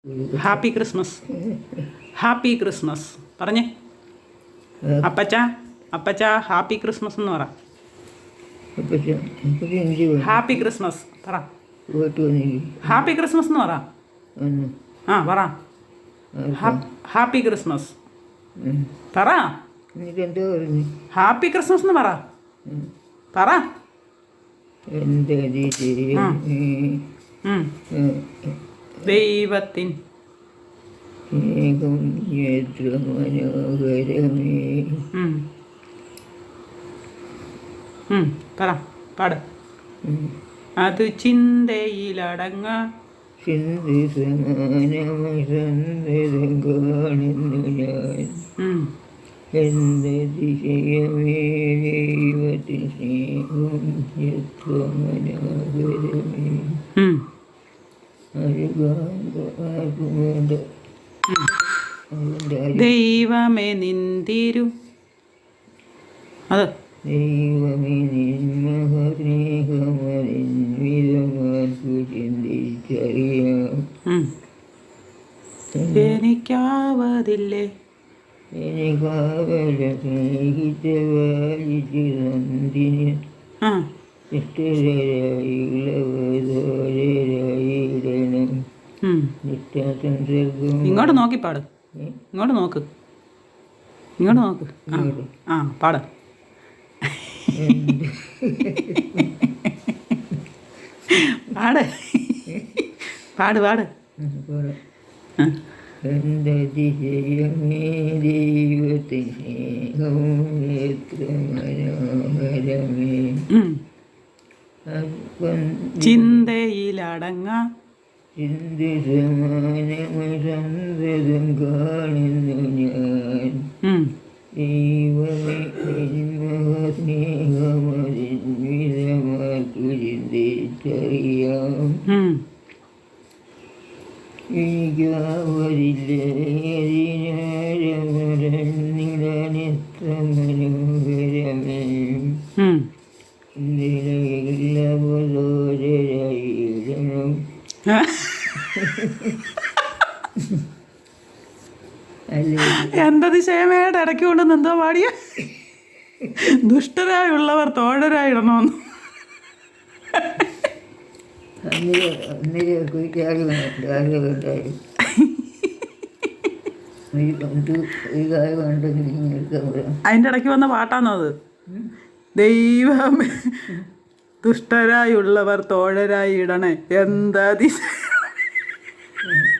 Happy Christmas, happy Christmas പറഞ്ഞേ. അപ്പച്ച അപ്പച്ച ഹാപ്പി ക്രിസ്മസ് എന്ന് പറ. ഹാപ്പി ക്രിസ്മസ് പറ. ഹാപ്പി ക്രിസ്മസ് എന്ന് പറ. ആ പറ. ഹാപ്പി ക്രിസ്മസ് പറ. ഹാപ്പി ക്രിസ്മസ് എന്ന് പറ. പറ. ദൈവത്തിൻ പറ പാട്. അത് ചിന്തയിലടങ്ങ എന്തതിശയമേ ദൈവത്തിൻ സ്നേഹം എത്ര മനോഹരമേ. ദൈവമേ നിന്തിരു അത് ദൈവമേ നിന്മഹസ്നേഹമറിഞ്ഞിതമാർക്കു ചിന്തിച്ചറിയാം. എനിക്കാവതില്ലേ എനിക്കാവല സ്നേഹിച്ച വാലിച്ചു നന്ദിന് ഇഷ്ടരായുള്ളവരായിടണം. ഇങ്ങോട്ട് നോക്കി പാട്. ഇങ്ങോട്ട് നോക്ക്, ഇങ്ങോട്ട് നോക്ക്. ആ പാട്. പാട് പാട് പാട്. എന്തതിശയമേ ദൈവത്തിൻ സ്നേഹം എത്ര മനോഹരമേ. ചിന്തയിലടങ്ങ ചിന്തി സമാനമസന്തതം കാണുന്നു ഞാൻ. ദൈവമേ സ്നേഹമറിഞ്ഞിതമാർക്കു ചിന്തിച്ചറിയാം. എനിക്കാവരില്ലേതിനാരമരന്നിടാനെത്ര മനോഹരമേ. നിലയില്ലവരോരായിടണം. എന്തതിശയമേടെ ഇടയ്ക്ക് കൊണ്ടുവന്ന് എന്തോ പാടിയ ദുഷ്ടരായുള്ളവർ തോഴരായിടണമെന്ന്. അതിൻ്റെ ഇടയ്ക്ക് വന്ന പാട്ടാണോ അത്? ദൈവം ദുഷ്ടരായുള്ളവർ തോഴരായി ഇടണേ. എന്താ